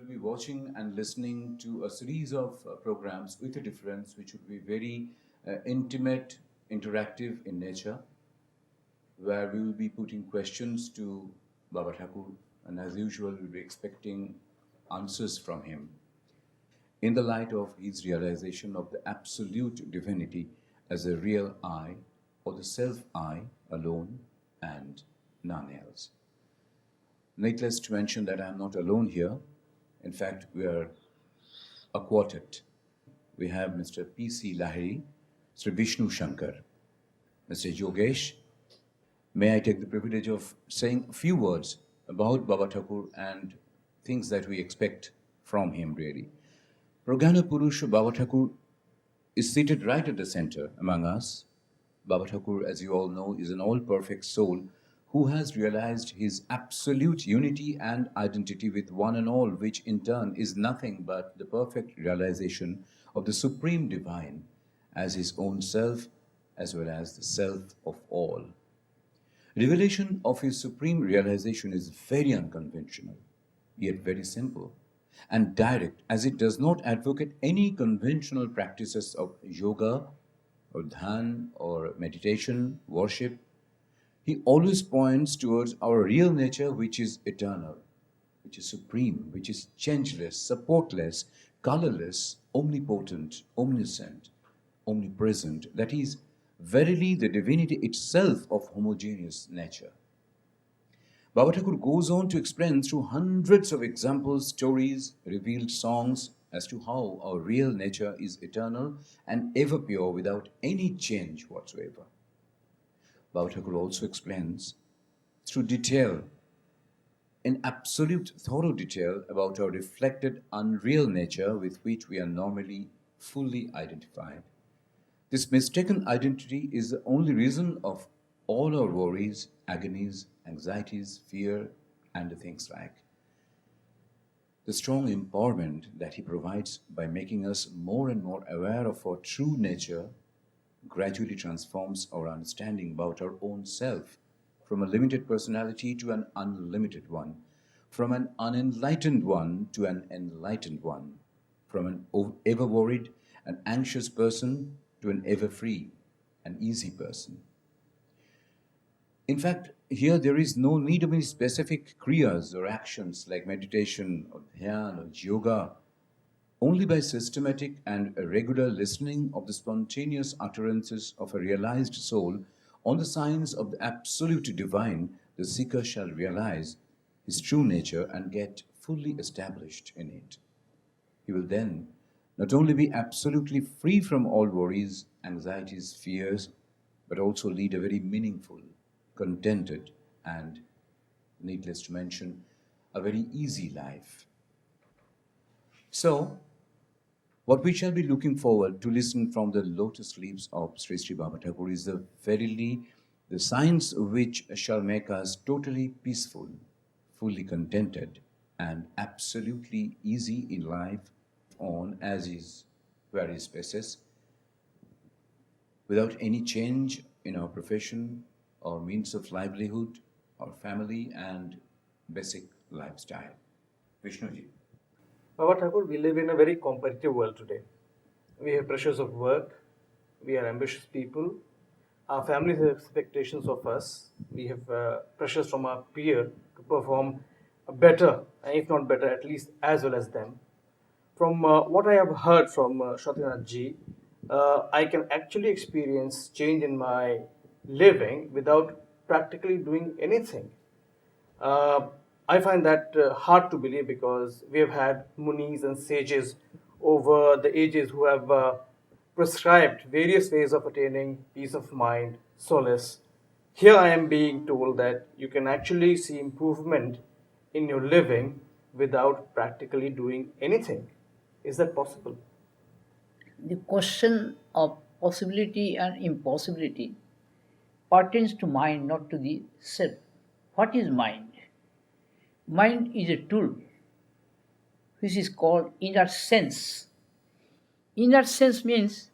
be watching and listening to a series of programs with a difference, which would be very intimate, interactive in nature, where we will be putting questions to Babathakur, and as usual, we'll be expecting answers from him in the light of his realization of the absolute divinity as a real I, or the self-I alone and none else. Needless to mention that I am not alone here. In fact, we are a quartet. We have Mr. P.C. Lahiri, Sri Vishnu Shankar, Mr. Yogesh. May I take the privilege of saying a few words about Babathakur and things that we expect from him, really. Prajnanpurush Babathakur is seated right at the center among us. Babathakur, as you all know, is an all-perfect soul who has realized his absolute unity and identity with one and all, which in turn is nothing but the perfect realization of the Supreme Divine as his own self, as well as the self of all. Revelation of his supreme realization is very unconventional, yet very simple and direct, as it does not advocate any conventional practices of yoga or dhyan or meditation, worship. He always points towards our real nature, which is eternal, which is supreme, which is changeless, supportless, colorless, omnipotent, omniscient, omnipresent, that is, verily the divinity itself of homogeneous nature. Babathakur goes on to explain through hundreds of examples, stories, revealed songs as to how our real nature is eternal and ever pure without any change whatsoever. Babathakur also explains through detail, in absolute thorough detail, about our reflected unreal nature with which we are normally fully identified. This mistaken identity is the only reason of all our worries, agonies, anxieties, fear, and the things like. The strong empowerment that he provides by making us more and more aware of our true nature gradually transforms our understanding about our own self from a limited personality to an unlimited one, from an unenlightened one to an enlightened one, from an ever worried and anxious person to an ever free and easy person. In fact, here there is no need of any specific kriyas or actions like meditation or dhyan or yoga. Only by systematic and regular listening of the spontaneous utterances of a realized soul on the signs of the absolute divine, the seeker shall realize his true nature and get fully established in it. He will then not only be absolutely free from all worries, anxieties, fears, but also lead a very meaningful, contented, and, needless to mention, a very easy life. So, what we shall be looking forward to listen from the lotus lips of Sri Sri Babathakur is verily the signs which shall make us totally peaceful, fully contented, and absolutely easy in life on as is various spaces, without any change in our profession, our means of livelihood, our family, and basic lifestyle. Vishnuji. Babathakur, we live in a very competitive world today. We have pressures of work, we are ambitious people, our families have expectations of us, we have pressures from our peer to perform better, if not better, at least as well as them. From what I have heard from Saccidananda ji, I can actually experience change in my living without practically doing anything. I find that hard to believe because we have had munis and sages over the ages who have prescribed various ways of attaining peace of mind, solace. Here I am being told that you can actually see improvement in your living without practically doing anything. Is that possible? The question of possibility and impossibility pertains to mind, not to the self. What is mind? Mind is a tool which is called inner sense. Inner sense means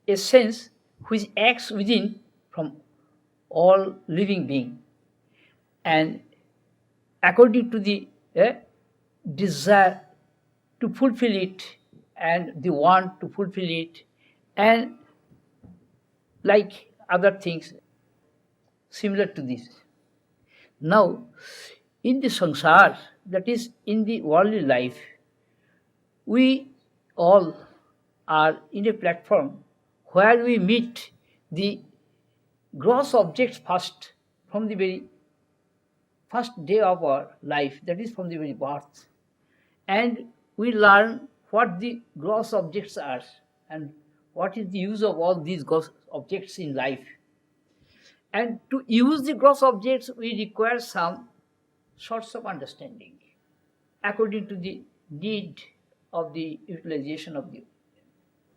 a sense which acts within from all living being, and according to the desire to fulfill it and the want to fulfill it, and like other things similar to this. Now, in the samsara, that is in the worldly life, we all are in a platform where we meet the gross objects first, from the very first day of our life, that is from the very birth. And we learn what the gross objects are and what is the use of all these gross objects in life. And to use the gross objects, we require some sorts of understanding according to the need of the utilization of the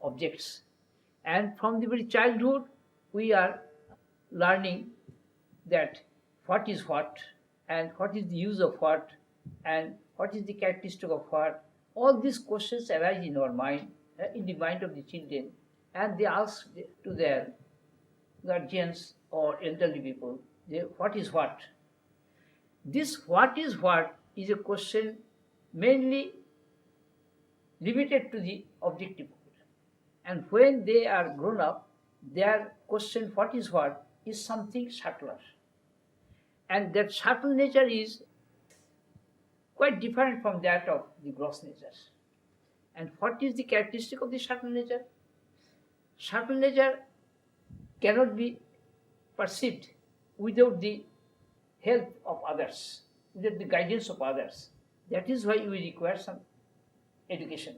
objects. And from the very childhood, we are learning that what is what, and what is the use of what, and what is the characteristic of what. All these questions arise in our mind, in the mind of the children, and they ask to their guardians or elderly people, what is what? This what is what is a question mainly limited to the objective. And when they are grown up, their question, what is what, is something subtler. And that subtle nature is quite different from that of the gross nature. And what is the characteristic of the subtle nature? Subtle nature cannot be perceived without the help of others, without the guidance of others. That is why we require some education.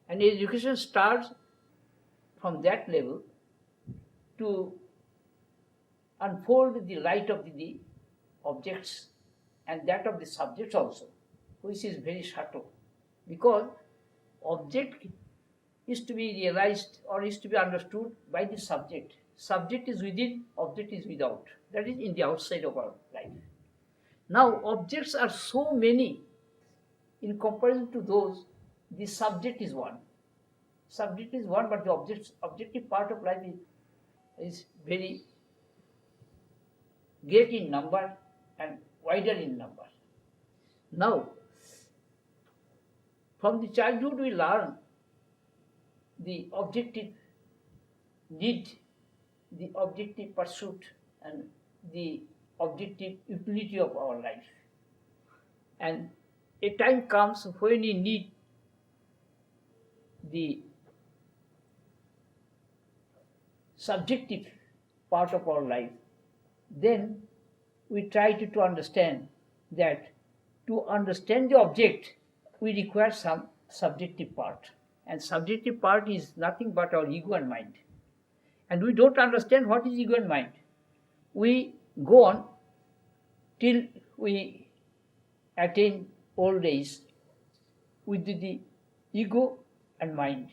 And education starts from that level to unfold the light of the objects and that of the subjects also, which is very subtle. Because object is to be realized or is to be understood by the subject. Subject is within, object is without. That is in the outside of our life. Now, objects are so many in comparison to those, the subject is one. Subject is one, but the objective part of life is very great in number and wider in number. Now, from the childhood we learn the objective need, the objective pursuit, and the objective utility of our life. And a time comes when we need the subjective part of our life. Then we try to understand that to understand the object, we require some subjective part. And subjective part is nothing but our ego and mind. And we don't understand what is ego and mind. We go on till we attain old age with the ego and mind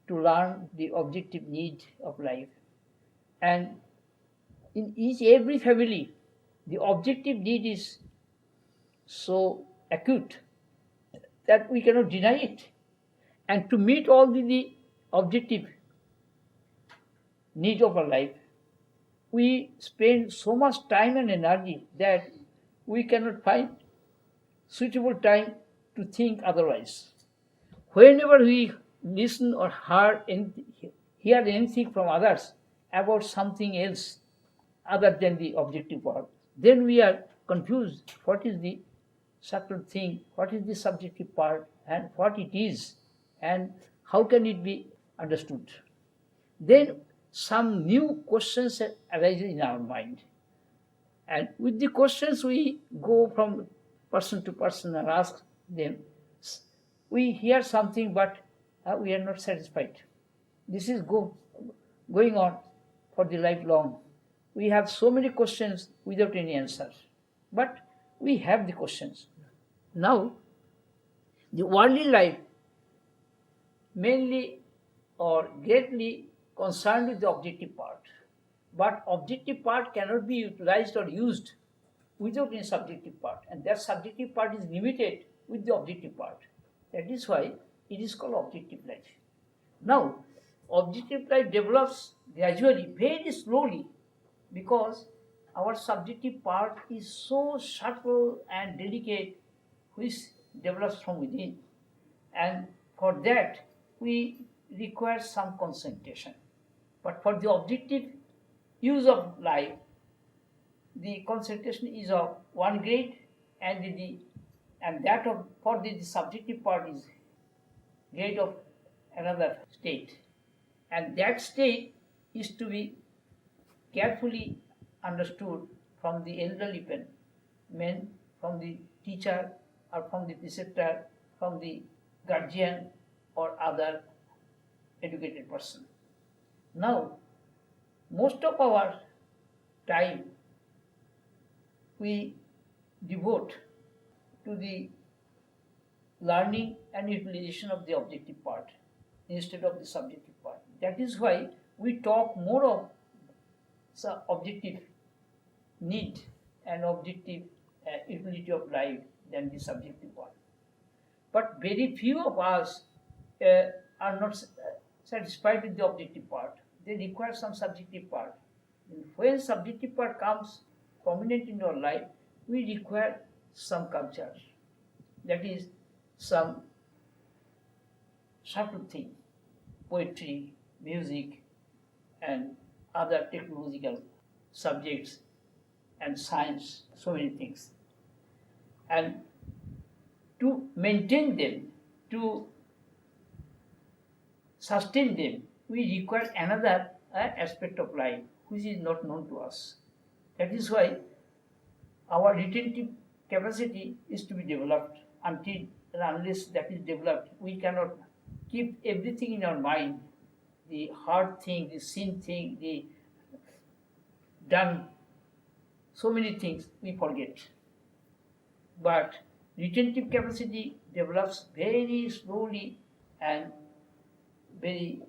to learn the objective need of life. And in every family, the objective need is so acute that we cannot deny it. And to meet all the objective need of our life, we spend so much time and energy that we cannot find suitable time to think otherwise. Whenever we listen or hear anything from others about something else other than the objective part, then we are confused. What is the subtle thing? What is the subjective part? And what it is? And how can it be understood? Then some new questions arise in our mind. And with the questions we go from person to person and ask them. We hear something but we are not satisfied. This is going on for the lifelong. We have so many questions without any answer. But we have the questions. Now, the worldly life mainly or greatly concerned with the objective part. But objective part cannot be utilized or used without any subjective part. And that subjective part is limited with the objective part. That is why it is called objective life. Now, objective life develops gradually, very slowly, because our subjective part is so subtle and delicate, which develops from within. And for that, we require some concentration. But for the objective use of life, the concentration is of one grade, and that of for the subjective part is grade of another state. And that state is to be carefully understood from the elderly men, from the teacher, or from the preceptor, from the guardian or other educated person. Now, most of our time we devote to the learning and utilization of the objective part instead of the subjective part. That is why we talk more of objective need and objective utility of life than the subjective one. But very few of us are not satisfied with the objective part. They require some subjective part. When subjective part comes prominent in our life, we require some culture. That is, some subtle thing, poetry, music, and other technological subjects, and science, so many things. And to maintain them, to sustain them, we require another aspect of life which is not known to us. That is why our retentive capacity is to be developed. Until and unless that is developed, we cannot keep everything in our mind, the hard thing, the sin thing, the done, so many things we forget. But retentive capacity develops very slowly and very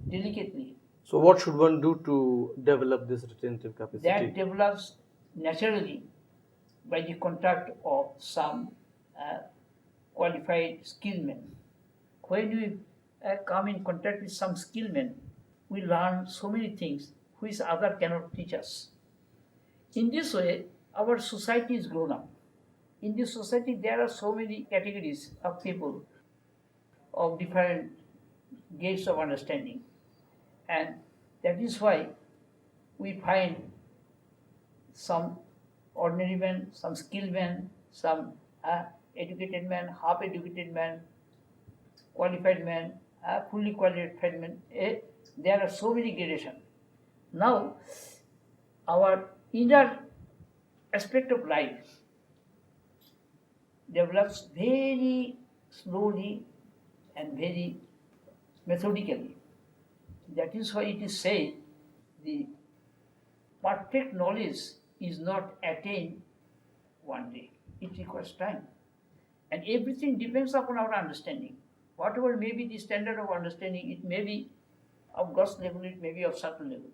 delicately. So what should one do to develop this retentive capacity? That develops naturally by the contact of some qualified skilled men. When we come in contact with some skilled men, we learn so many things which other cannot teach us. In this way, our society is grown up. In this society, there are so many categories of people of different grades of understanding. And that is why we find some ordinary men, some skilled men, some educated men, half educated men, qualified men, fully qualified men. There are so many gradations. Now, our inner aspect of life develops very slowly and very methodically. That is why it is said the perfect knowledge is not attained one day. It requires time. And everything depends upon our understanding. Whatever may be the standard of understanding, it may be of gross level, it may be of subtle level.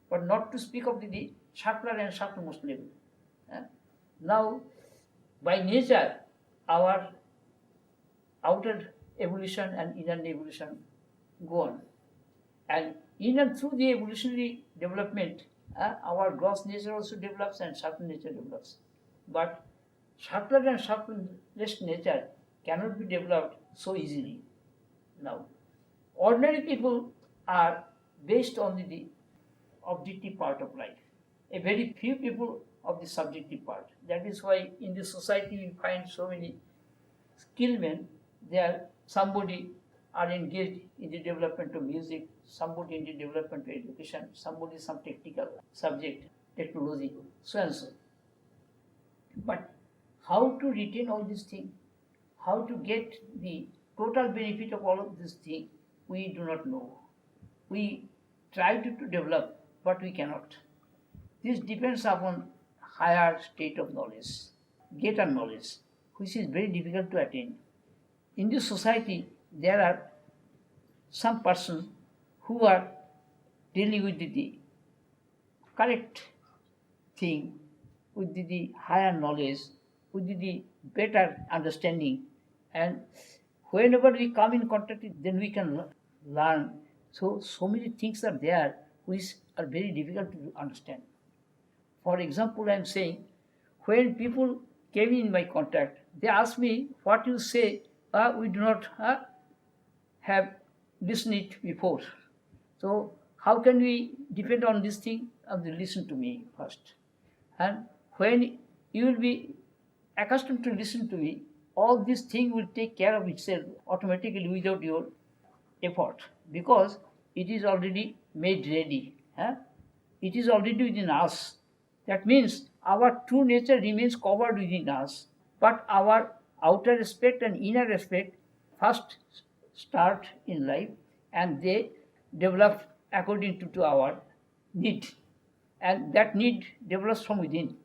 But not to speak of the subtler and subtlemost level. Now, by nature, our outer evolution and inner evolution go on. And in and through the evolutionary development, our gross nature also develops and subtle nature develops. But subtler and subtlest nature cannot be developed so easily. Now, ordinary people are based on the objective part of life. A very few people of the subjective part. That is why in the society we find so many skilled men. Somebody are engaged in the development of music, somebody in the development of education, somebody some technical subject, technology, so and so. But how to retain all these things, how to get the total benefit of all of these things, we do not know. We try to develop, but we cannot. This depends upon higher state of knowledge, greater knowledge, which is very difficult to attain. In this society, there are some persons who are dealing with the correct thing, with the higher knowledge, with the better understanding, and whenever we come in contact with, then we can learn. So many things are there which are very difficult to understand. For example, I am saying, when people came in my contact, they asked me, what you say we do not have listened it before. So how can we depend on this thing? Listen to me first. And when you will be accustomed to listen to me, all this thing will take care of itself automatically without your effort, because it is already made ready. It is already within us. That means our true nature remains covered within us, but our outer aspect and inner aspect first start in life, and they develop according to our need, and that need develops from within.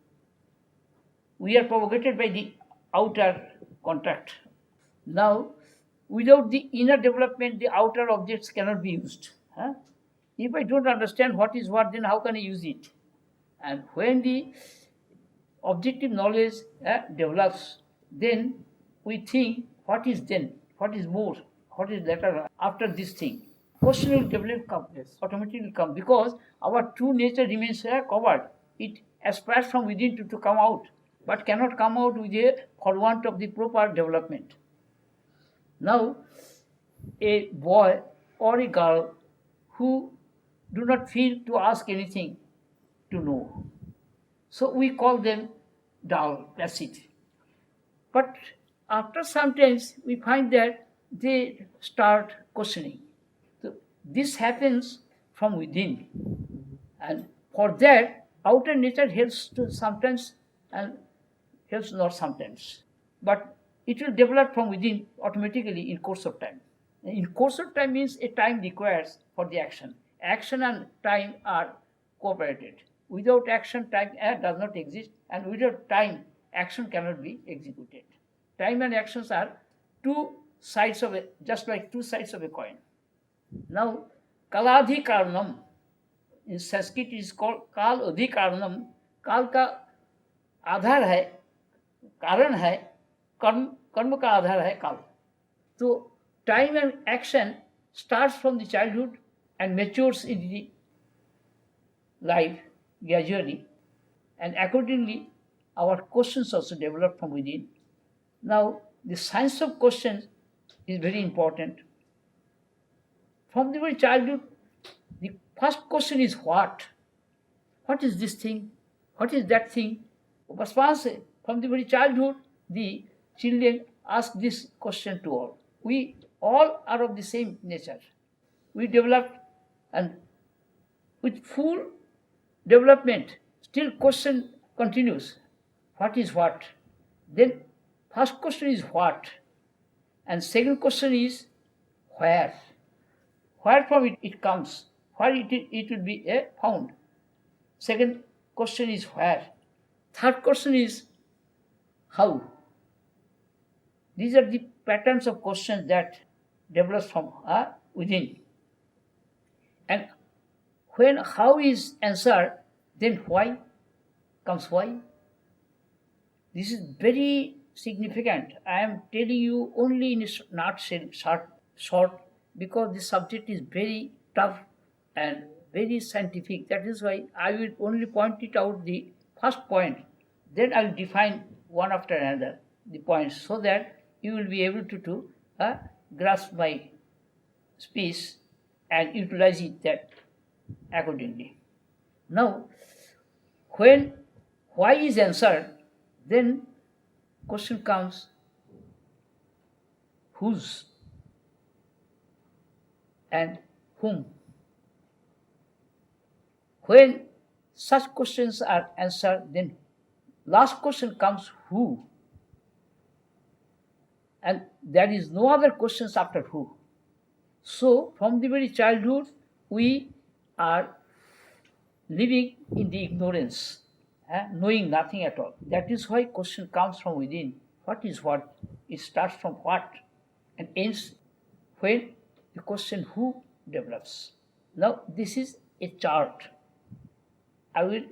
We are propagated by the outer contact. Now, without the inner development, the outer objects cannot be used. If I don't understand what is what, then how can I use it? And when the objective knowledge develops, then we think, what is then? What is more? What is later after this thing? Question will develop, automatically come, because our true nature remains covered. It aspires from within to come out, but cannot come out for want of the proper development. Now, a boy or a girl who do not feel to ask anything to know, so we call them dull, passive. But after some time, we find that they start questioning. So this happens from within, and for that, outer nature helps to sometimes and helps not sometimes. But it will develop from within automatically in course of time. In course of time means a time requires for the action. Action and time are cooperated. Without action, time does not exist, and without time, action cannot be executed. Time and actions are just like two sides of a coin. Now, kaladhikaranam, in Sanskrit it is called kal adhikaranam. Kal का आधार है, कारण है, कर्म का आधार है काल. So time and action starts from the childhood and matures in the life gradually, and accordingly our questions also develop from within. Now the science of questions is very important. From the very childhood, the first question is what? What is this thing? What is that thing? From the very childhood, the children ask this question to all. We all are of the same nature. We develop, and with full development, still question continues. What is what? Then first question is what? And second question is where? Where from it comes? Where it will be found? Second question is where? Third question is how? These are the patterns of questions that develop from within. And when how is answered, then why comes why. This is very significant. I am telling you only in a nutshell, short, because the subject is very tough and very scientific. That is why I will only point it out the first point. Then I will define one after another the points, so that you will be able to grasp my speech and utilize it that accordingly. Now, when why is answered, then question comes whose and whom. When such questions are answered, then last question comes who. And there is no other questions after who. So, from the very childhood, we are living in the ignorance, knowing nothing at all. That is why question comes from within. What is what? It starts from what and ends when the question who develops. Now, this is a chart. I will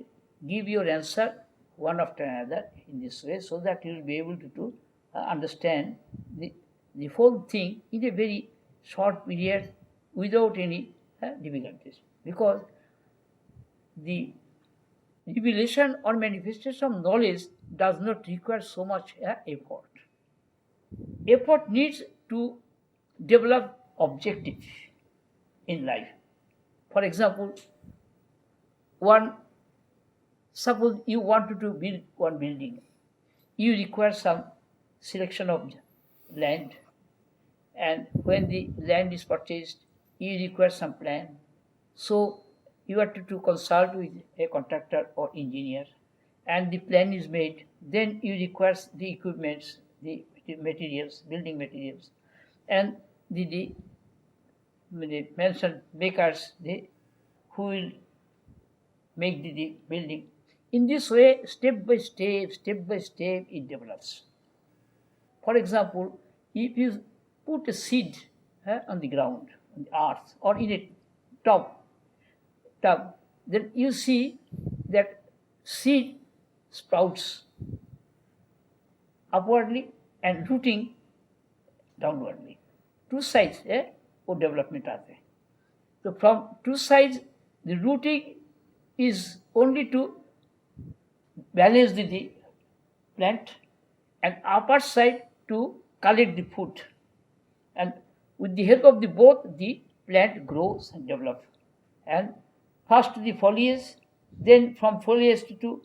give your answer one after another in this way, so that you will be able to understand the whole thing in a very short period without any difficulties. Because the revelation or manifestation of knowledge does not require so much effort. effort needs to develop objective in life. For example, suppose you wanted to build one building, you require some selection of land, and when the land is purchased, you require some plan. So you have to consult with a contractor or engineer, and the plan is made. Then you require the equipments, the materials, building materials, and the mentioned makers, who will make the building. In this way, step by step, it develops. For example, if you put a seed on the ground, on the earth, or in a tub, then you see that seed sprouts upwardly and rooting downwardly. Two sides of development are there. So from two sides, the rooting is only to balance the plant, and upper side to collect the food. And with the help of both, the plant grows and develops. And first the foliage, then from foliage to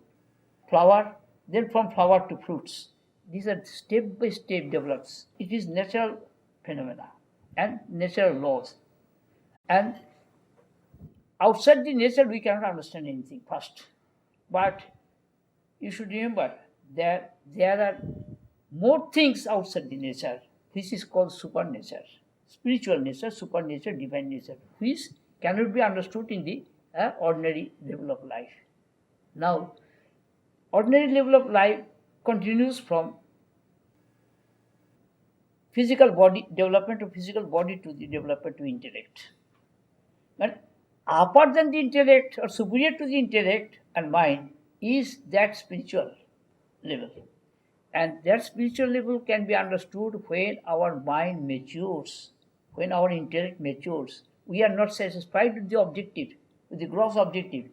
flower, then from flower to fruits. These are step by step develops. It is natural phenomena and natural laws. And outside the nature, we cannot understand anything first. But you should remember that there are more things outside the nature, which is called supernature, spiritual nature, supernature, divine nature, which cannot be understood in the ordinary level of life. Now, ordinary level of life continues from physical body, development of physical body, to the development of intellect. And apart than the intellect, or superior to the intellect and mind, is that spiritual level. And that spiritual level can be understood when our mind matures, when our intellect matures. We are not satisfied with the objective, with the gross objective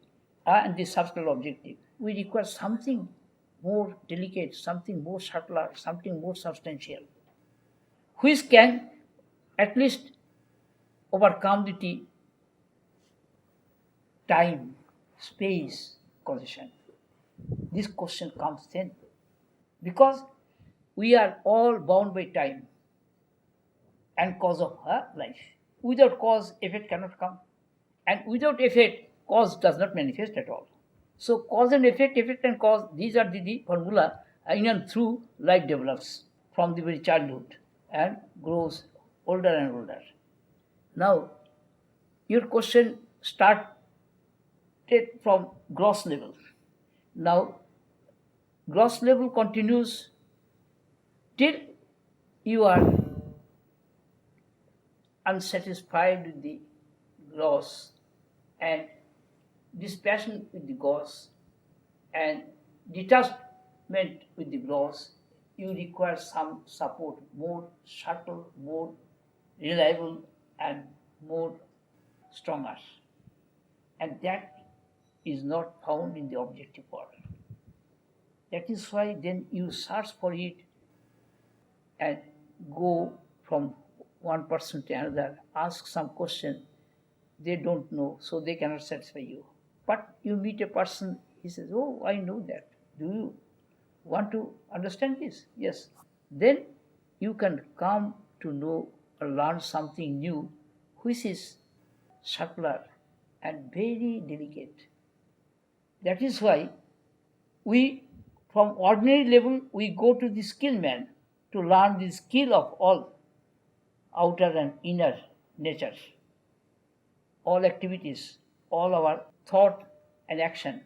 and the subtle objective. We require something more delicate, something more subtler, something more substantial, which can at least overcome the time, space, causation. This question comes then, because we are all bound by time and cause of life. Without cause, effect cannot come. And without effect, cause does not manifest at all. So cause and effect and cause, these are the formula in and through life develops from the very childhood and grows older and older. Now, your question started from gross level. Now, gross level continues till you are unsatisfied with the gross and dispassion with the gross and detachment with the gross. You require some support, more subtle, more reliable, and more stronger. And that is not found in the objective world. That is why then you search for it and go from one person to another, ask some question. They don't know, so they cannot satisfy you. But you meet a person, he says, "Oh, I know that. Do you want to understand this?" Yes. Then you can come to know or learn something new, which is subtler and very delicate. That is why we, from ordinary level, we go to the skill man to learn the skill of all outer and inner nature, all activities, all our thought and action,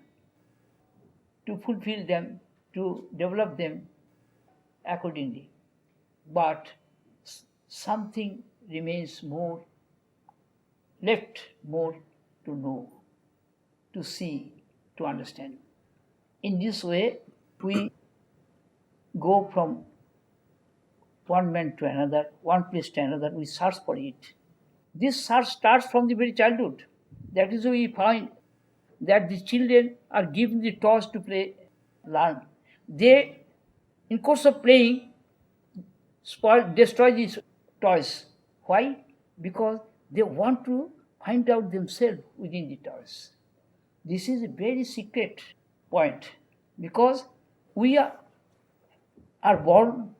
to fulfill them, to develop them accordingly. But something remains more, left more to know, to see, to understand. In this way, we go from one man to another, one place to another, we search for it. This search starts from the very childhood. That is why we find that the children are given the toys to play, learn. They, in course of playing, destroy these toys. Why? Because they want to find out themselves within the toys. This is a very secret point, because we are born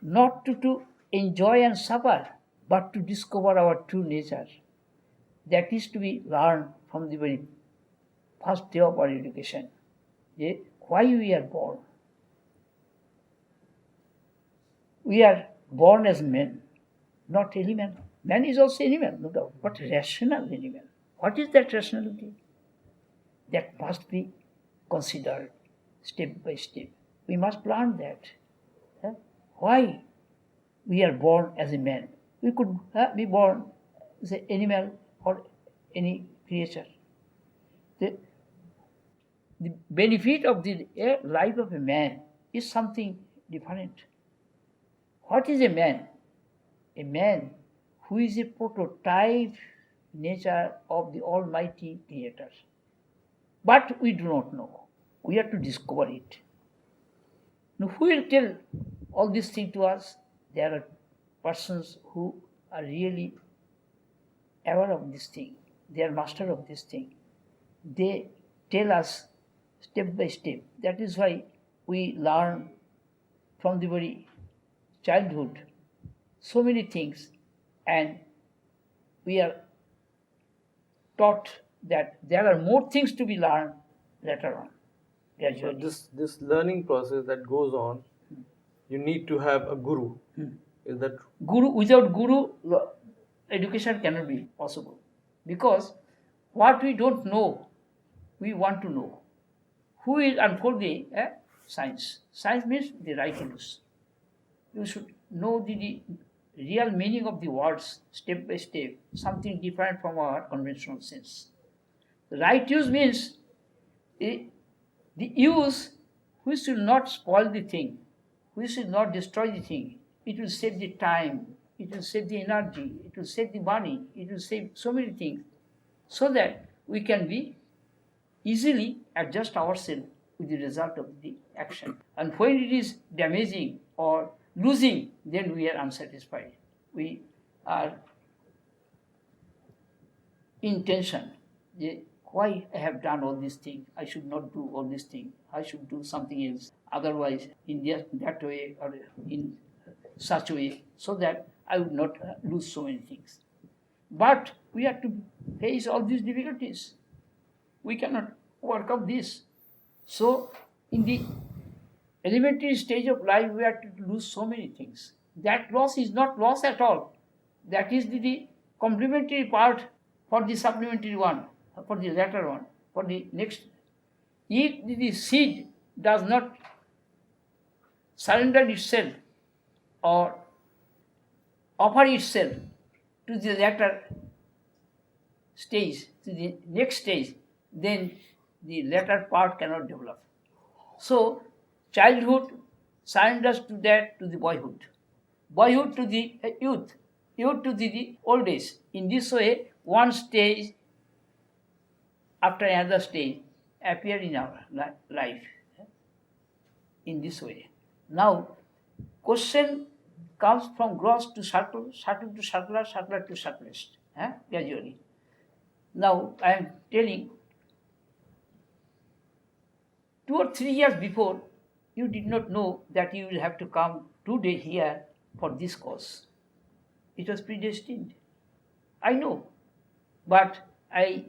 not to enjoy and suffer, but to discover our true nature. That is to be learned from the very first day of our education. Why we are born? We are born as men, not animal. Man is also animal, no doubt, but rational animal. What is that rationality? That must be considered step by step. We must learn that. Why we are born as a man? We could be born as an animal or any creature. The benefit of the life of a man is something different. What is a man? A man who is a prototype nature of the Almighty Creator. But we do not know. We have to discover it. Now, who will tell all these things to us? There are persons who are really aware of this thing. They are master of this thing. They tell us step by step. That is why we learn from the very childhood so many things, and we are taught that there are more things to be learned later on. Gradually. So this learning process that goes on, you need to have a guru. Is that true? Guru, without guru, education cannot be possible. Because what we don't know, we want to know. Who will unfold the science? Science means the right use. You should know the real meaning of the words step by step, something different from our conventional sense. The right use means the use which will not spoil the thing, which will not destroy the thing. It will save the time, it will save the energy, it will save the money, it will save so many things, so that we can be easily adjust ourselves with the result of the action. And when it is damaging or losing, then we are unsatisfied. We are in tension. Why I have done all these things? I should not do all these things. I should do something else. Otherwise, in that way or in such a way, so that I would not lose so many things. But we have to face all these difficulties. We cannot overcome this. So, in the elementary stage of life, we have to lose so many things. That loss is not loss at all. That is the complementary part for the supplementary one, for the latter one, for the next. If the seed does not surrender itself or offer itself to the latter stage, to the next stage, then the latter part cannot develop. So, childhood surrenders to that, to the boyhood. Boyhood to the youth. Youth to the old age. In this way, one stage after another stage appear in our life. In this way. Now, question comes from gross to subtle, subtle to subtler, subtler to subtlest, gradually. Now, I am telling, 2 or 3 years before, you did not know that you will have to come today here for this cause. It was predestined. I know, but I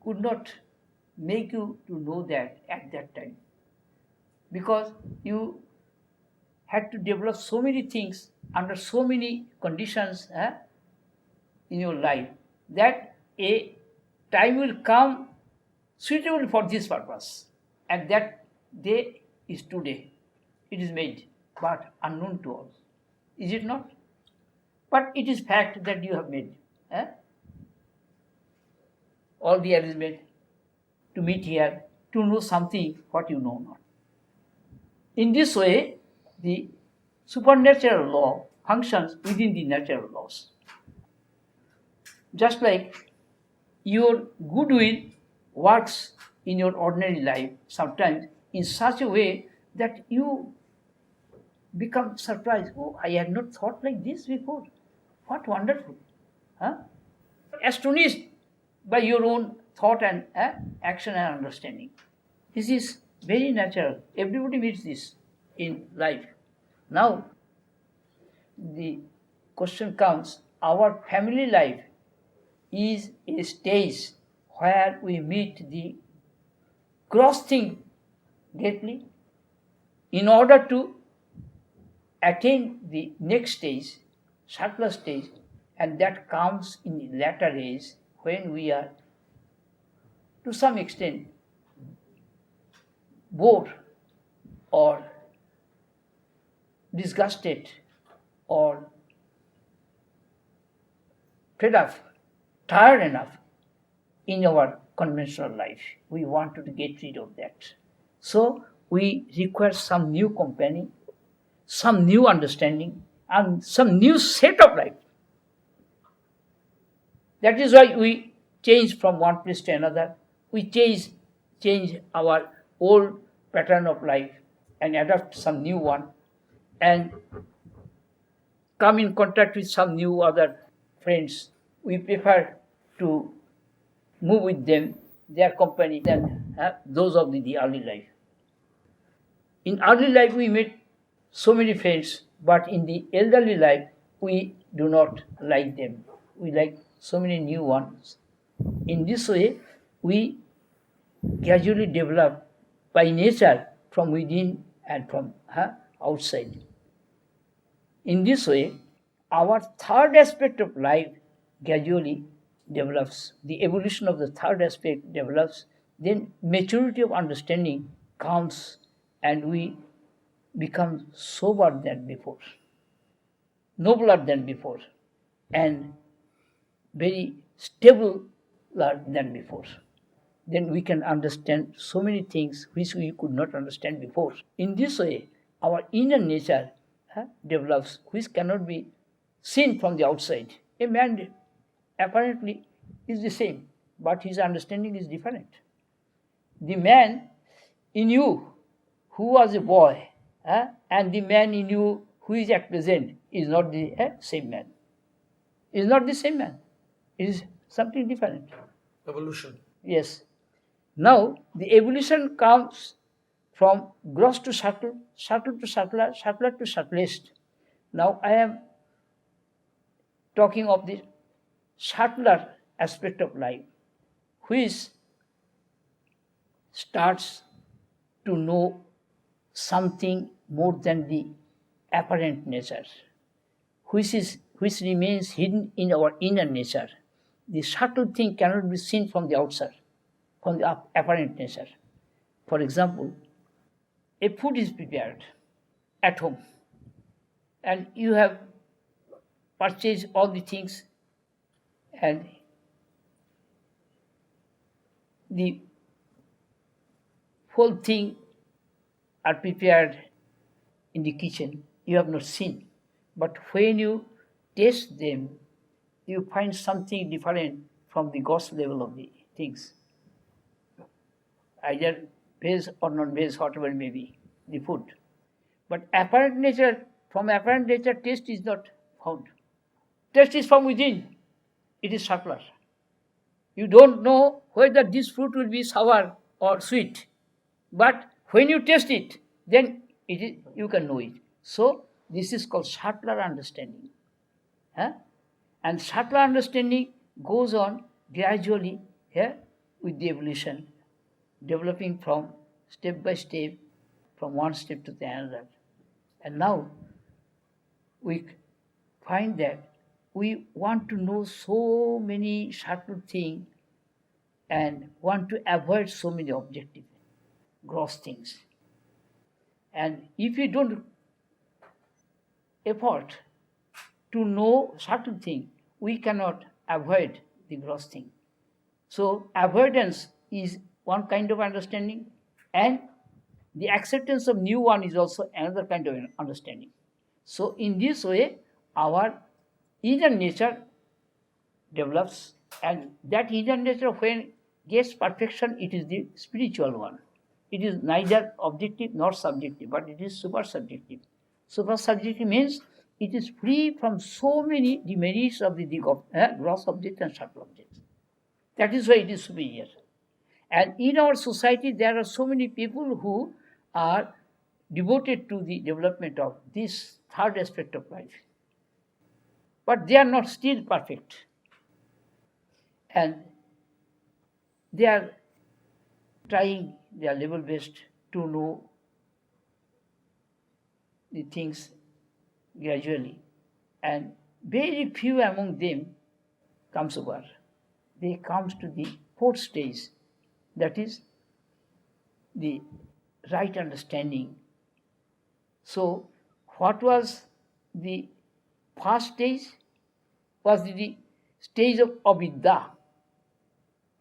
could not make you to know that at that time, because you had to develop so many things under so many conditions in your life, that a time will come suitable for this purpose, and that day is today. It is made, but unknown to all. Is it not? But it is fact that you have made all the arrangement to meet here, to know something what you know not. In this way, the supernatural law functions within the natural laws. Just like your goodwill works in your ordinary life sometimes in such a way that you become surprised. Oh, I had not thought like this before. What wonderful. Huh? Astonished by your own thought and action and understanding. This is very natural. Everybody meets this in life. Now, the question comes, our family life is a stage where we meet the gross thing greatly. In order to attain the next stage, subtler stage, and that comes in the latter age when we are to some extent bored or disgusted or fed up, tired enough in our conventional life. We wanted to get rid of that. So we require some new company, some new understanding, and some new set of life. That is why we change from one place to another. We change our old pattern of life and adopt some new one and come in contact with some new other friends. We prefer to move with them, their company, than those of the early life. In early life we meet so many friends, but in the elderly life we do not like them. We like so many new ones. In this way, we gradually develop by nature from within and from outside. In this way, our third aspect of life gradually develops. The evolution of the third aspect develops. Then maturity of understanding comes and we become sober than before, nobler than before, and very stable than before. Then we can understand so many things which we could not understand before. In this way, our inner nature develops, which cannot be seen from the outside. A man apparently is the same, but his understanding is different. The man in you who was a boy and the man in you who is at present is not the same man. Is not the same man. It is something different. Evolution. Yes. Now, the evolution comes from gross to subtle, subtle to subtler, subtler to subtlest. Now, I am talking of the subtler aspect of life, which starts to know something more than the apparent nature, which remains hidden in our inner nature. The subtle thing cannot be seen from the outside, from the apparent nature. For example, a food is prepared at home and you have purchased all the things and the whole thing are prepared in the kitchen. You have not seen. But when you taste them, you find something different from the gross level of the things. Either veg or non-veg, whatever it may be, the food. But from apparent nature, taste is not found. Taste is from within. It is subtler. You don't know whether this fruit will be sour or sweet. But when you taste it, then you can know it. So, this is called subtler understanding. And subtler understanding goes on gradually with the evolution, developing from step by step, from one step to the another. And now we find that we want to know so many subtle things and want to avoid so many objective, gross things. And if you don't effort to know subtle thing, we cannot avoid the gross thing. So avoidance is one kind of understanding, and the acceptance of new one is also another kind of understanding. So in this way, our inner nature develops, and that inner nature, when gets perfection, it is the spiritual one. It is neither objective nor subjective, but it is super subjective. Supra-subjective means it is free from so many demerits of the gross object and subtle object. That is why it is superior. And in our society, there are so many people who are devoted to the development of this third aspect of life. But they are not still perfect. And they are trying their level best to know the things gradually. And very few among them comes over. They comes to the fourth stage, that is the right understanding. So what was the first stage? Was the stage of avidya.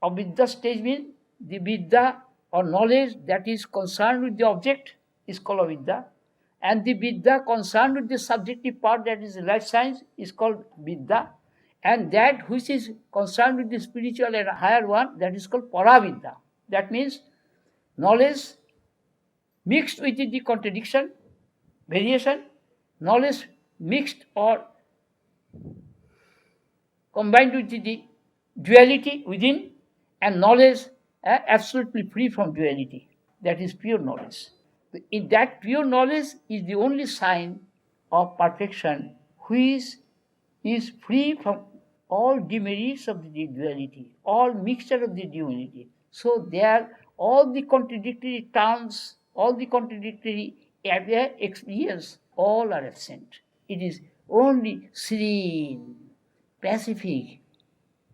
Avidya stage means the vidya or knowledge that is concerned with the object is called avidya, and the vidya concerned with the subjective part, that is life science, is called vidya, and that which is concerned with the spiritual and higher one, that is called paravidya. That means knowledge mixed with the contradiction, variation, knowledge mixed or combined with the duality within, and knowledge absolutely free from duality. That is pure knowledge. In that pure knowledge is the only sign of perfection, which is free from all demerits of the duality, all mixture of the duality. So there, all the contradictory terms, all the contradictory experience, all are absent. It is only serene, pacific,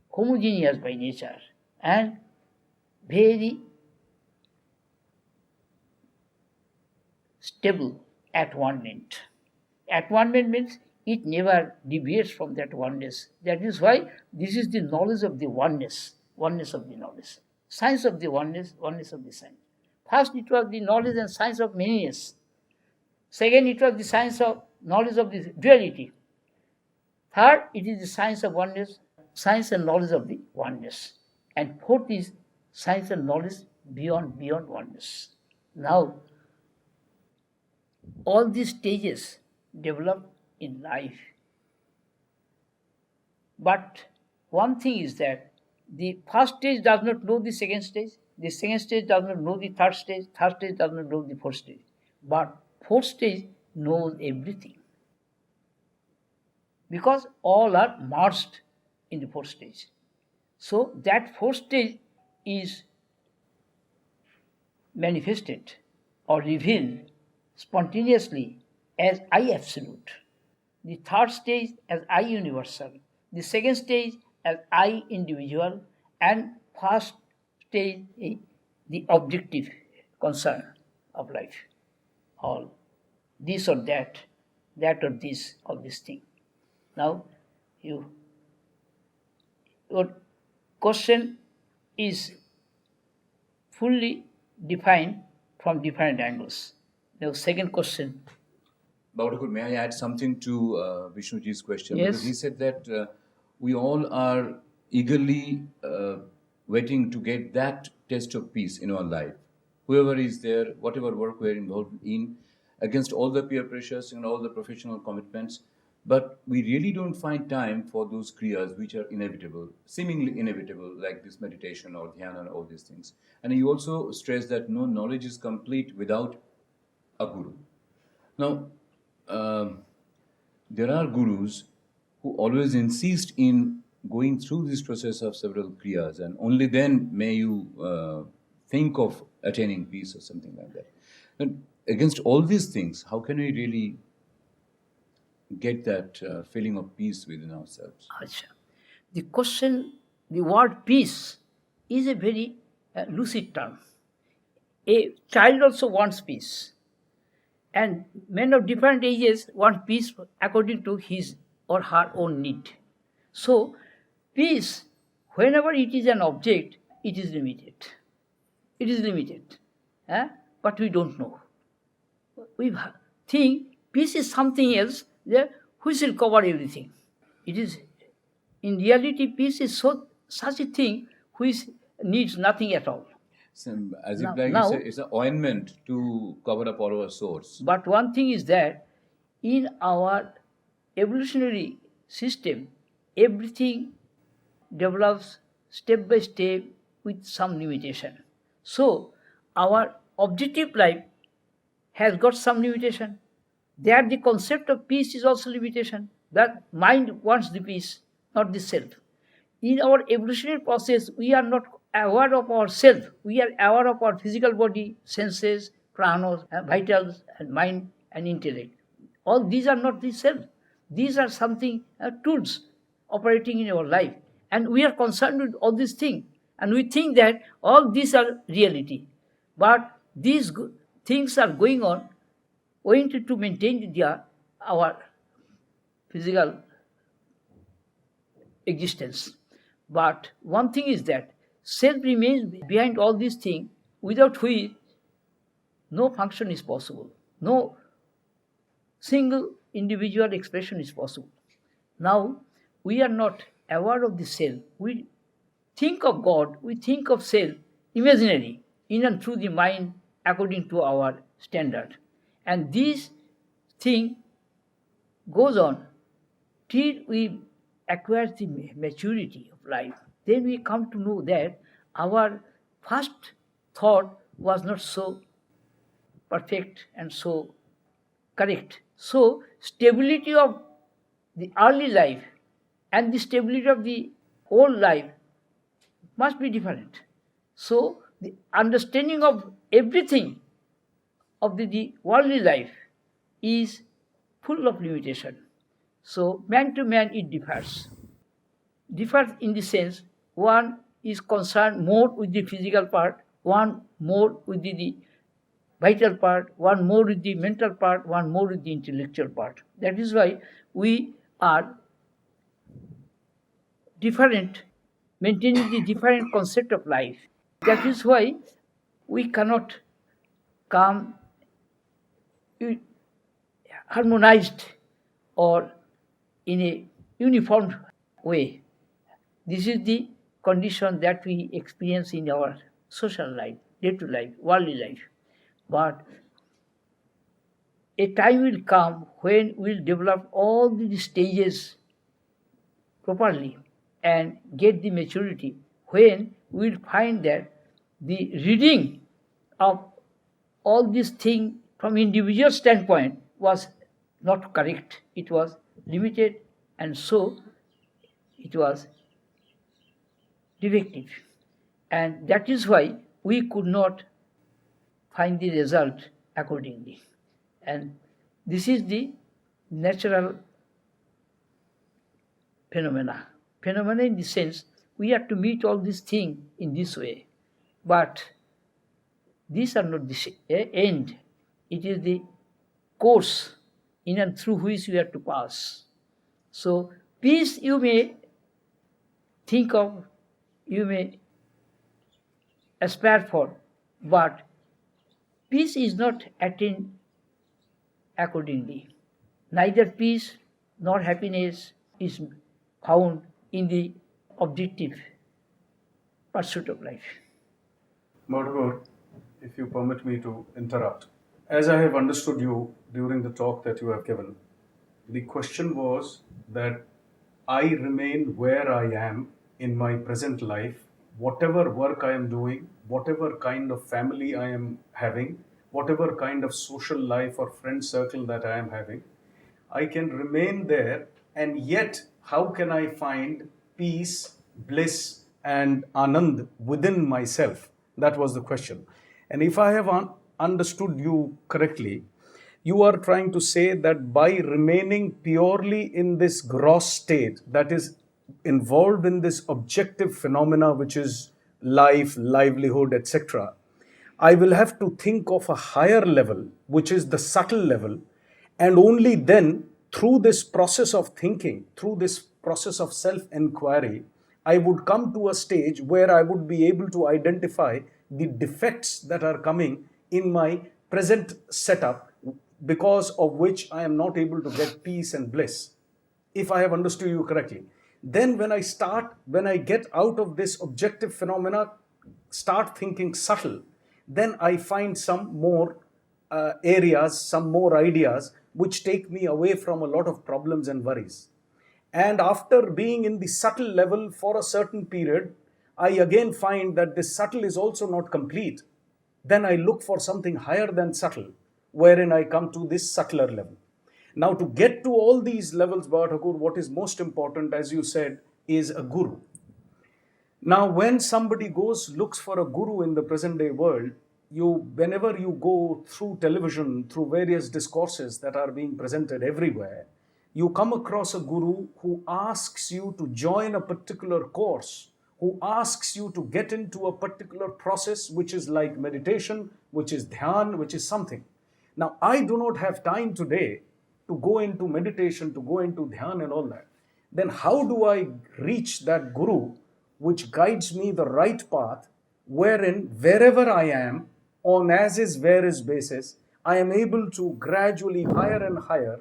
homogeneous by nature, and very stable at one end. At one end means it never deviates from that oneness. That is why this is the knowledge of the oneness, oneness of the knowledge. Science of the oneness, oneness of the science. First it was the knowledge and science of manyness. Second it was the science of knowledge of the duality. Third, it is the science of oneness, science and knowledge of the oneness. And fourth is science and knowledge beyond oneness. Now, all these stages develop in life. But one thing is that the first stage does not know the second stage stage does not know the third stage does not know the fourth stage. But fourth stage knows everything. Because all are merged in the fourth stage. So that fourth stage is manifested or revealed spontaneously as I absolute. The third stage as I universal. The second stage as I individual. And first stage is the objective concern of life. All this or that or this or this thing. Now, your question is fully defined from different angles. Now, second question. Babathakur, may I add something to Vishnuji's question? Yes. Because he said that we all are eagerly waiting to get that test of peace in our life. Whoever is there, whatever work we are involved in, against all the peer pressures and all the professional commitments, but we really don't find time for those kriyas which are inevitable, seemingly inevitable, like this meditation or dhyana and all these things. And you also stress that no knowledge is complete without a guru. Now, there are gurus who always insist in going through this process of several kriyas, and only then may you think of attaining peace or something like that. And against all these things, how can we really get that feeling of peace within ourselves? The question, the word peace is a very lucid term. A child also wants peace. And men of different ages want peace according to his or her own need. So, peace, whenever it is an object, it is limited. It is limited. But we don't know. We think peace is something else which will cover everything. It is, in reality, peace is such a thing which needs nothing at all. As if like now, it's an ointment to cover up all our sores. But one thing is that in our evolutionary system, everything develops step by step with some limitation. So, our objective life has got some limitation. There, the concept of peace is also limitation. That mind wants the peace, not the self. In our evolutionary process, we are not aware of ourself. We are aware of our physical body, senses, pranas, vitals, and mind and intellect. All these are not the self. These are something, tools operating in our life. And we are concerned with all these things. And we think that all these are reality. But these things are going on owing to maintain our physical existence. But one thing is that self remains behind all these things, without which no function is possible. No single individual expression is possible. Now, we are not aware of the self. We think of God, we think of self, imaginary, in and through the mind, according to our standard. And this thing goes on till we acquire the maturity of life. Then we come to know that our first thought was not so perfect and so correct. So, stability of the early life and the stability of the old life must be different. So, the understanding of everything of the worldly life is full of limitation. So, man to man it differs. Differs in the sense, one is concerned more with the physical part, one more with the vital part, one more with the mental part, one more with the intellectual part. That is why we are different, maintaining the different concept of life. That is why we cannot come harmonized or in a uniform way. This is the condition that we experience in our social life, day-to-day life, worldly life. But a time will come when we'll develop all the stages properly and get the maturity, when we'll find that the reading of all these things from individual standpoint was not correct. It was limited, and so it was defective. And that is why we could not find the result accordingly. And this is the natural phenomena. Phenomena in the sense, we have to meet all these things in this way. But these are not the end. It is the course in and through which we have to pass. So, peace you may think of, you may aspire for, but peace is not attained accordingly. Neither peace nor happiness is found in the objective pursuit of life. Babathakur, if you permit me to interrupt. As I have understood you during the talk that you have given, the question was that I remain where I am in my present life, whatever work I am doing, whatever kind of family I am having, whatever kind of social life or friend circle that I am having, I can remain there, and yet how can I find peace, bliss and anand within myself? That was the question. And if I have understood you correctly, you are trying to say that by remaining purely in this gross state, that is involved in this objective phenomena which is life, livelihood, etc., I will have to think of a higher level, which is the subtle level, and only then, through this process of thinking, through this process of self-inquiry, I would come to a stage where I would be able to identify the defects that are coming in my present setup, because of which I am not able to get peace and bliss. If I have understood you correctly. Then when I get out of this objective phenomena, start thinking subtle, then I find some more areas, some more ideas which take me away from a lot of problems and worries. And after being in the subtle level for a certain period, I again find that this subtle is also not complete. Then I look for something higher than subtle, wherein I come to this subtler level. Now, to get to all these levels, Babathakur, what is most important, as you said, is a guru. Now, when somebody looks for a guru in the present day world, whenever you go through television, through various discourses that are being presented everywhere, you come across a guru who asks you to join a particular course, who asks you to get into a particular process, which is like meditation, which is dhyan, which is something. Now, I do not have time today to go into meditation, to go into dhyan and all that. Then how do I reach that guru which guides me the right path, wherein wherever I am, on as is where is basis, I am able to gradually higher and higher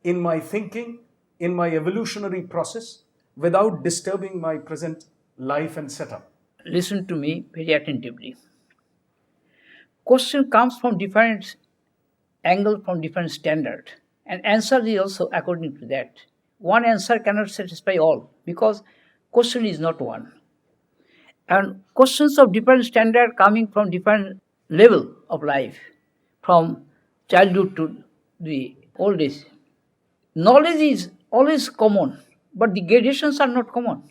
in my thinking, in my evolutionary process, without disturbing my present life and setup? Listen to me very attentively. Question comes from different angle, from different standard, and answer is also according to that. One answer cannot satisfy all, because question is not one. And questions of different standard coming from different level of life, from childhood to the old age. Knowledge is always common, but the gradations are not common.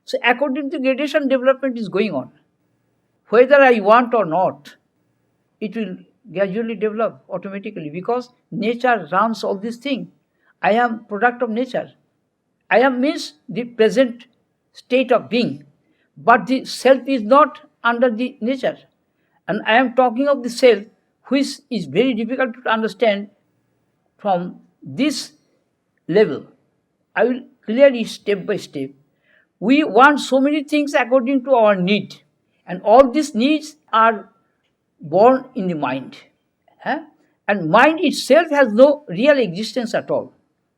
So according to gradation, development is going on. Whether I want or not, it will gradually develop automatically, because nature runs all these things. I am product of nature. I am means the present state of being, but the self is not under the nature. And I am talking of the self, which is very difficult to understand from this level. I will clearly, step by step. We want so many things according to our need, and all these needs are born in the mind. And mind itself has no real existence at all.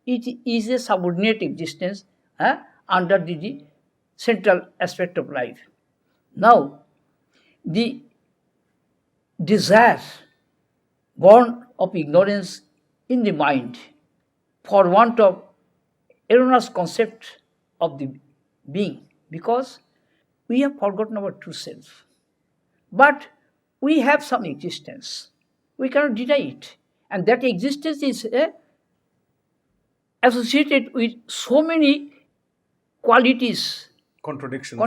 It is a subordinate existence under the central aspect of life. Now, the desire born of ignorance in the mind, for want of erroneous concept of the being, because we have forgotten our true self. But we have some existence. We cannot deny it. And that existence is associated with so many qualities. Contradiction.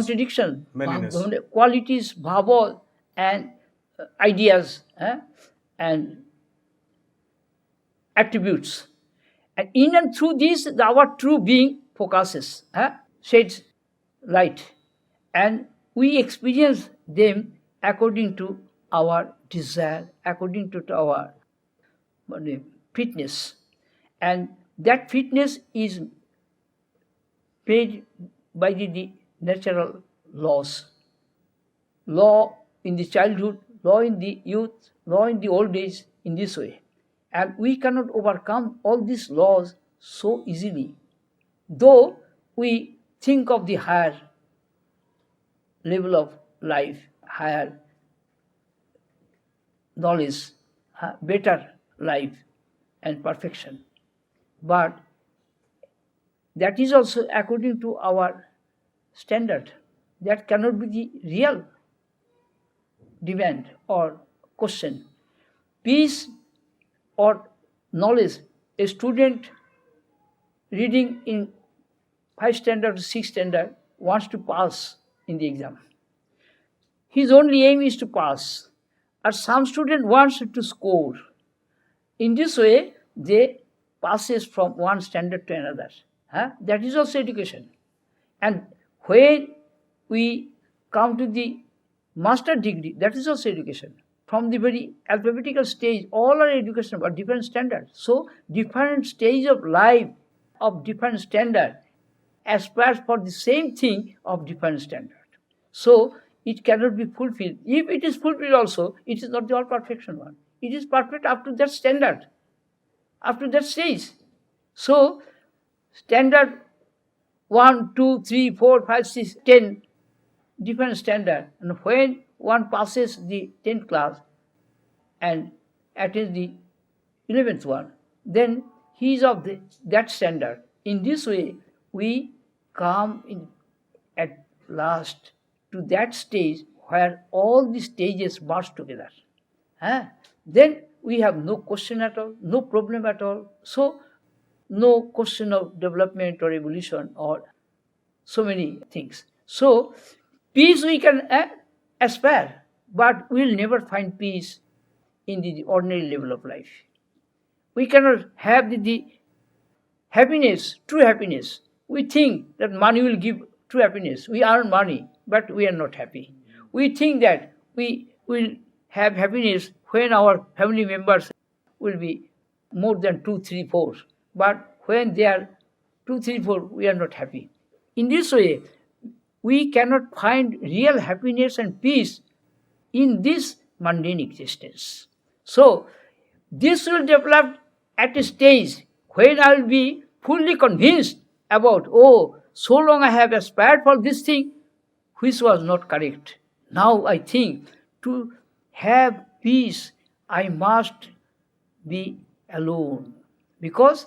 Manyness. Qualities, bhava, and ideas, and attributes. And in and through these, our true being focuses, sheds light. And we experience them according to our desire, according to our fitness. And that fitness is made by the natural laws. Law in the childhood, law in the youth, law in the old age, in this way. And we cannot overcome all these laws so easily, though we think of the higher level of life, higher knowledge, better life and perfection. But that is also according to our standard. That cannot be the real demand or question. Peace or knowledge, a student reading in 5 standard to 6 standard wants to pass in the exam. His only aim is to pass. Or some student wants to score. In this way, they passes from one standard to another. That is also education. And when we come to the master degree, that is also education. From the very alphabetical stage, all are education, but different standards. So, different stage of life of different standard aspires for the same thing of different standard. So, it cannot be fulfilled. If it is fulfilled also, it is not the all perfection one. It is perfect up to that standard, up to that stage. So, standard 1, 2, 3, 4, 5, 6, 10, different standard. And when one passes the 10th class and attains the 11th one, then he is of that standard. In this way, we come in at last to that stage where all the stages merge together. Then we have no question at all, no problem at all. So, no question of development or evolution or so many things. So, peace we can aspire, but we will never find peace in the ordinary level of life. We cannot have the happiness, true happiness. We think that money will give true happiness. We earn money, but we are not happy. We think that we will have happiness when our family members will be more than 2, 3, 4. But when they are 2, 3, 4, we are not happy. In this way, we cannot find real happiness and peace in this mundane existence. So, this will develop at a stage when I will be fully convinced about, so long I have aspired for this thing, which was not correct. Now I think to have peace, I must be alone. Because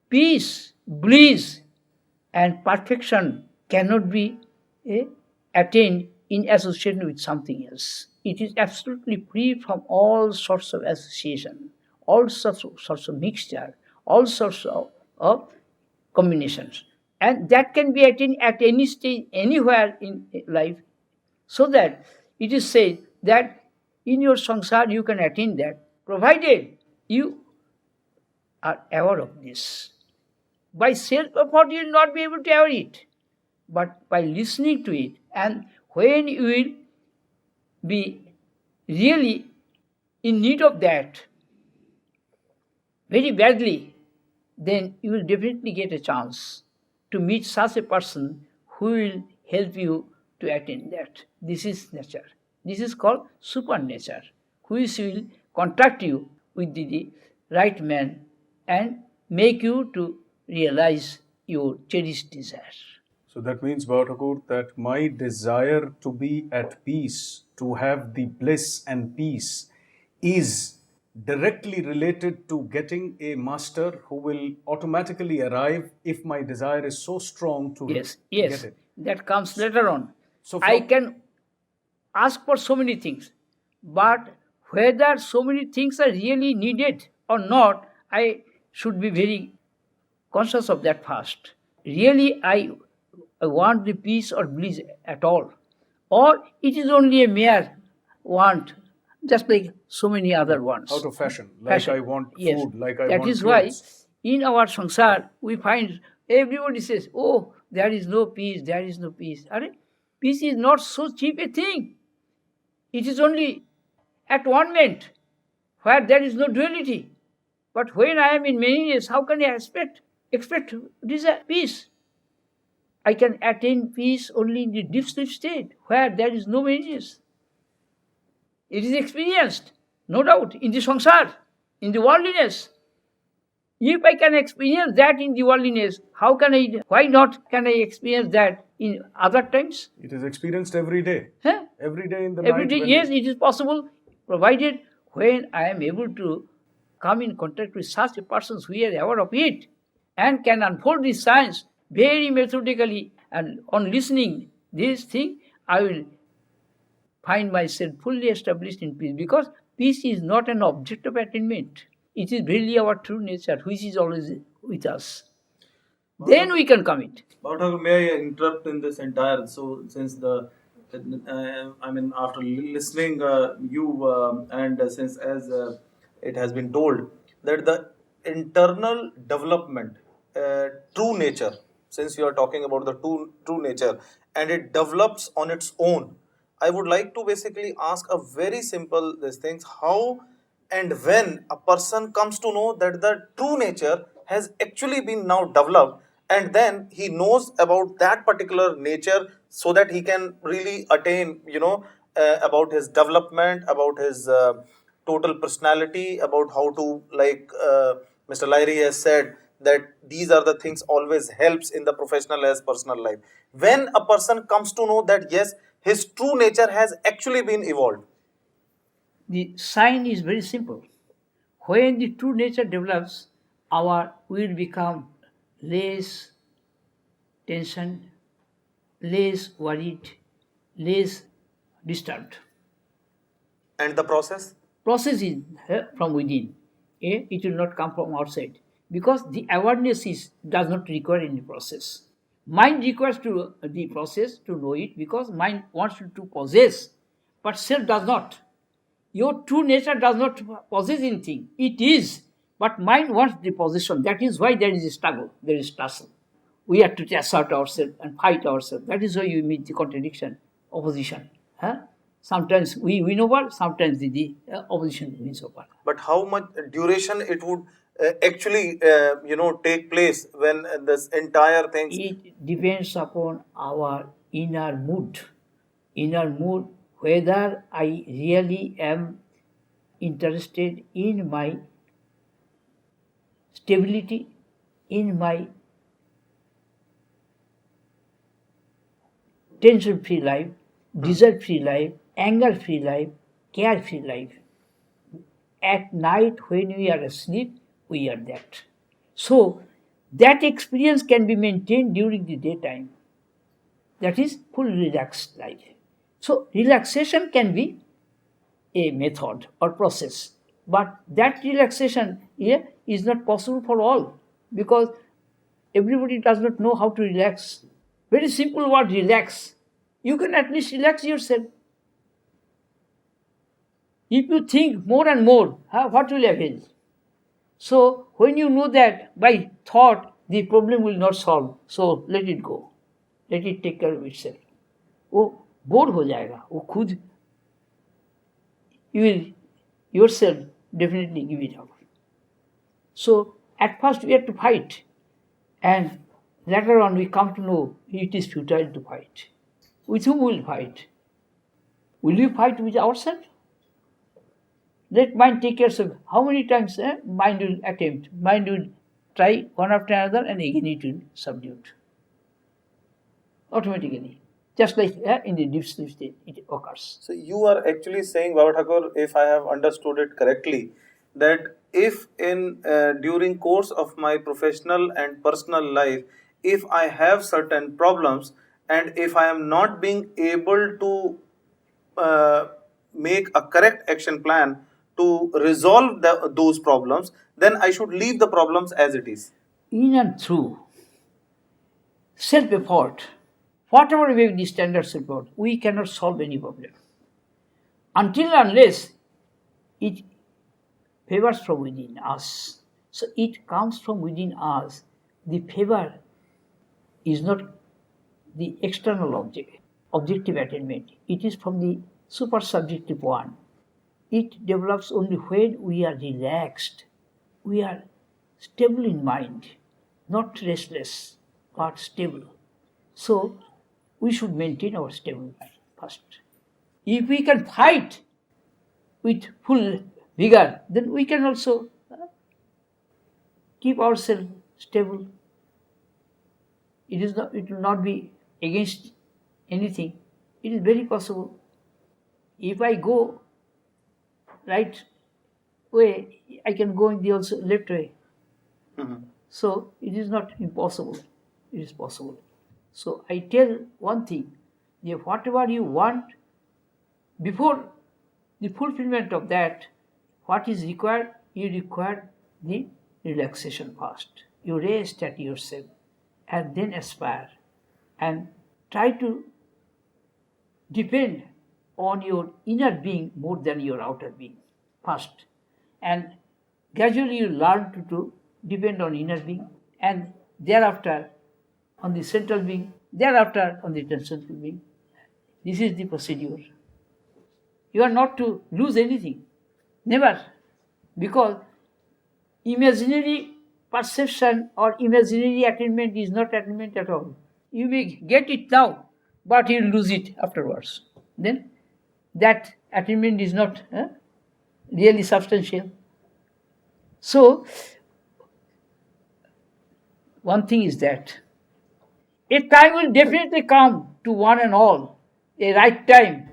peace, bliss, and perfection cannot be attained in association with something else. It is absolutely free from all sorts of association, all sorts of mixture, all sorts of combinations. And that can be attained at any stage, anywhere in life. So that it is said that in your samsara you can attain that, provided you are aware of this. By self-effort you will not be able to aware it, but by listening to it, and when you will be really in need of that very badly, then you will definitely get a chance to meet such a person who will help you to attain that. This is nature. This is called supernature, which will contact you with the right man and make you to realize your cherished desire. So that means, Babathakur, that my desire to be at peace, to have the bliss and peace, is directly related to getting a master who will automatically arrive if my desire is so strong to Yes, get it. that comes later on. So I can ask for so many things, but whether so many things are really needed or not, I should be very conscious of that first. Really, I want the peace or bliss at all, or it is only a mere want, just like so many other wants. Out of fashion, like I want food, like I that want is clothes. why in our samsara we find everybody says, there is no peace, there is no peace. Peace is not so cheap a thing. It is only at one moment where there is no duality. But when I am in manyness, how can I expect desire peace? I can attain peace only in the deep sleep state where there is no manyness. It is experienced, no doubt, in the samsara, in the worldliness. If I can experience that in the worldliness, why not can I experience that in other times? It is experienced every day. Every day in the Every night. day, yes, it is possible, provided when I am able to come in contact with such a person who is aware of it and can unfold this science very methodically, and on listening this thing, I will find myself fully established in peace, because peace is not an object of attainment. It is really our true nature, which is always with us. Then we can commit. Babathakur, may I interrupt in this entire? So, since after listening you and since as it has been told that the internal development, true nature, since you are talking about the true nature, and it develops on its own, I would like to basically ask a very simple these things: how and when a person comes to know that the true nature has actually been now developed, and then he knows about that particular nature so that he can really attain, about his development, about his total personality, about how to, like Mr. Lahiri has said, that these are the things always helps in the professional as personal life. When a person comes to know that yes, his true nature has actually been evolved. The sign is very simple. When the true nature develops, our will become less tension, less worried, less disturbed. And the process? Process is from within. It will not come from outside because the awareness does not require any process. Mind requires the process to know it because mind wants you to possess, but self does not. Your true nature does not possess anything. It is, but mind wants the possession. That is why there is a struggle, there is tussle. We have to assert ourselves and fight ourselves. That is why you meet the contradiction, opposition. Sometimes we win over, sometimes the opposition wins over. But how much duration it would actually, take place when this entire thing? It depends upon our inner mood. Inner mood, whether I really am interested in my stability, in my tension-free life, desire-free life, anger-free life, care-free life. At night when we are asleep, we are that. So, that experience can be maintained during the daytime. That is full relaxed life. So, relaxation can be a method or process. But that relaxation is not possible for all because everybody does not know how to relax. Very simple word, relax. You can at least relax yourself. If you think more and more, what will avail? So, when you know that by thought the problem will not solve, so let it go. Let it take care of itself. वो bore हो जाएगा, वो खुद you will yourself definitely give it up. So, at first we have to fight, and later on we come to know it is futile to fight. With whom will fight? Will we fight with ourselves? Let mind take care of how many times mind will attempt, mind will try one after another, and again it will subdue automatically. Just like in the deep sleep state, it occurs. So you are actually saying, Babathakur, if I have understood it correctly, that if in during course of my professional and personal life, if I have certain problems and if I am not being able to make a correct action plan to resolve those problems, then I should leave the problems as it is. In and through self-effort, whatever may be the standard self-effort, we cannot solve any problem. Until unless it favors from within us. So it comes from within us. The favor is not the external objective attainment. It is from the super-subjective one. It develops only when we are relaxed. We are stable in mind, not restless, but stable. So, we should maintain our stable mind first. If we can fight with full vigor, then we can also keep ourselves stable. It will not be against anything. It is very possible. If I go right way, I can go in the also left way. Mm-hmm. So it is not impossible. It is possible. So I tell one thing, that whatever you want, before the fulfillment of that, what is required, you require the relaxation first. You rest at yourself and then aspire and try to depend on your inner being more than your outer being first. And gradually you learn to depend on inner being and thereafter on the central being, thereafter on the transcendental being. This is the procedure. You are not to lose anything. Never. Because imaginary perception or imaginary attainment is not attainment at all. You may get it now, but you will lose it afterwards. Then that attainment is not really substantial. So, one thing is that a time will definitely come to one and all, a right time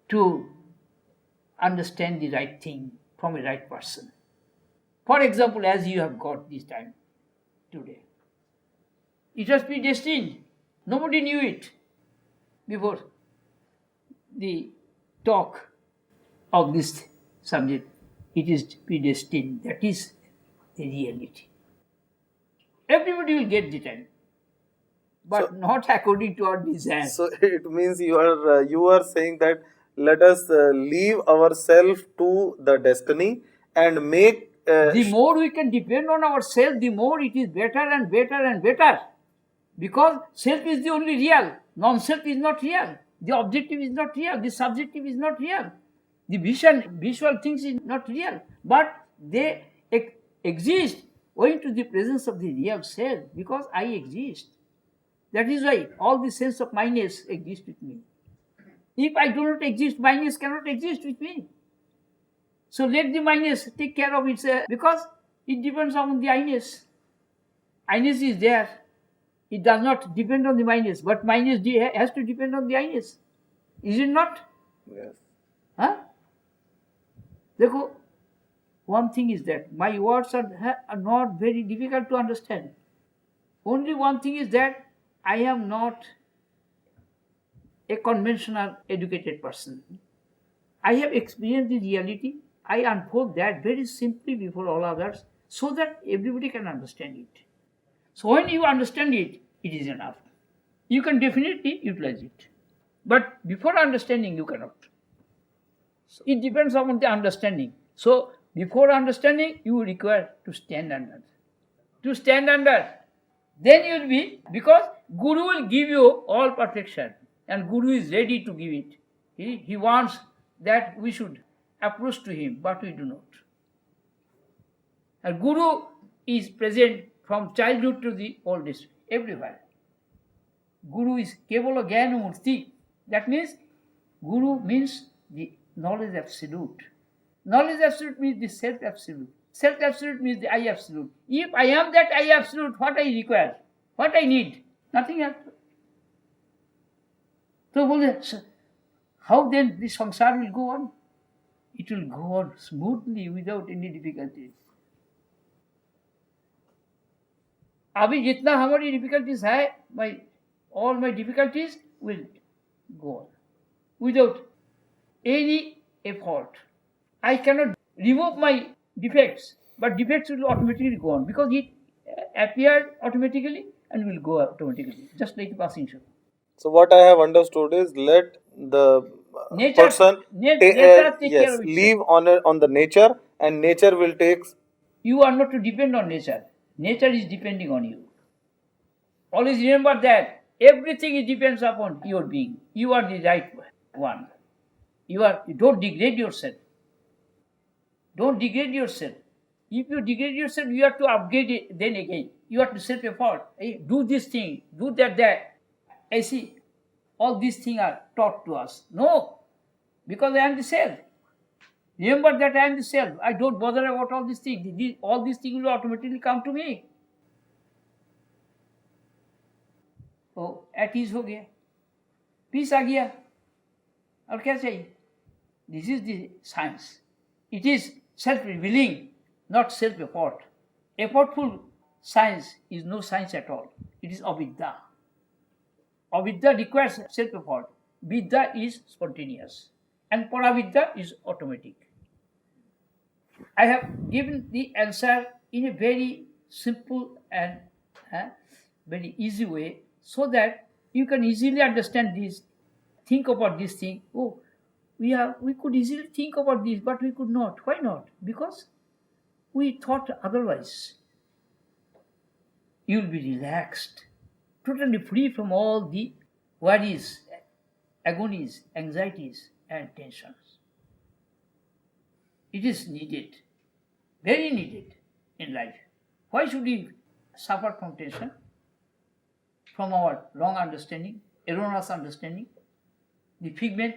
to understand the right thing from a right person. For example, as you have got this time today, it was predestined. Nobody knew it before the talk of this subject. It is predestined. That is the reality. Everybody will get the time, but So- not according to our desire. So it means you are saying that let us leave ourselves to the destiny and make The more we can depend on ourselves, the more it is better and better and better. Because self is the only real. Non-self is not real. The objective is not real. The subjective is not real. The visual things is not real. But they exist owing to the presence of the real self, because I exist. That is why all the sense of myness exists with me. If I do not exist, myness cannot exist with me. So let the myness take care of itself, because it depends on the I-ness. I-ness is there. It does not depend on the myness, but myness has to depend on the I-ness. Is it not? yes. Huh? Dekho, one thing is that my words are not very difficult to understand. Only one thing is that I am not a conventional educated person. I have experienced the reality. I unfold that very simply before all others so that everybody can understand it. So when you understand it, it is enough. You can definitely utilize it. But before understanding, you cannot. It depends upon the understanding. So before understanding, you require to stand under. To stand under. Then you will be, because Guru will give you all perfection. And Guru is ready to give it. He wants that we should approach to him, but we do not. And Guru is present from childhood to the old age, everywhere. Guru is Kevala Jnana Murti. That means Guru means the knowledge absolute. Knowledge absolute means the self absolute. Self absolute means the I absolute. If I am that I absolute, what I require, what I need, nothing else. So, how then this samsara will go on? It will go on smoothly without any difficulties. अभी जितना हमारी difficulties है, all my difficulties will go on without any effort. I cannot remove my defects, but defects will automatically go on because it appeared automatically and will go automatically, just like a passing show. So what I have understood is let the Nature- person nature take care of itself. leave on the nature, and nature will take. You are not to depend on nature. Nature is depending on you. Always remember that everything depends upon your being. You are the right one. Don't degrade yourself. Don't degrade yourself. If you degrade yourself, you have to upgrade it then again. You have to self-effort. Hey, do this thing, do that. I see, all these things are taught to us. No, because I am the self. Remember that I am the self. I don't bother about all these things. All these things will automatically come to me. Oh, at ease हो गया, peace आ गया, और क्या चाहिए? This is the science. It is self-revealing, not self-effort. Effortful science is no science at all. It is avidya. Avidya requires self-effort. Vidya is spontaneous. And paravidya is automatic. I have given the answer in a very simple and very easy way so that you can easily understand this. Think about this thing. Oh, we could easily think about this, but we could not. Why not? Because we thought otherwise. You will be relaxed, totally free from all the worries, agonies, anxieties, and tensions. It is needed, very needed in life. Why should we suffer from tension? From our wrong understanding, erroneous understanding, the figment,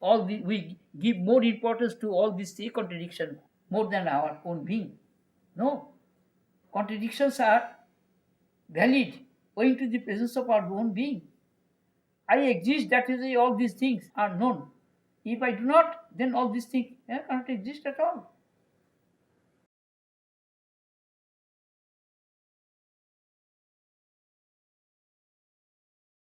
we give more importance to all these three contradictions more than our own being. No, contradictions are valid owing to the presence of our own being. I exist, that is why all these things are known. If I do not, then all these things cannot exist at all.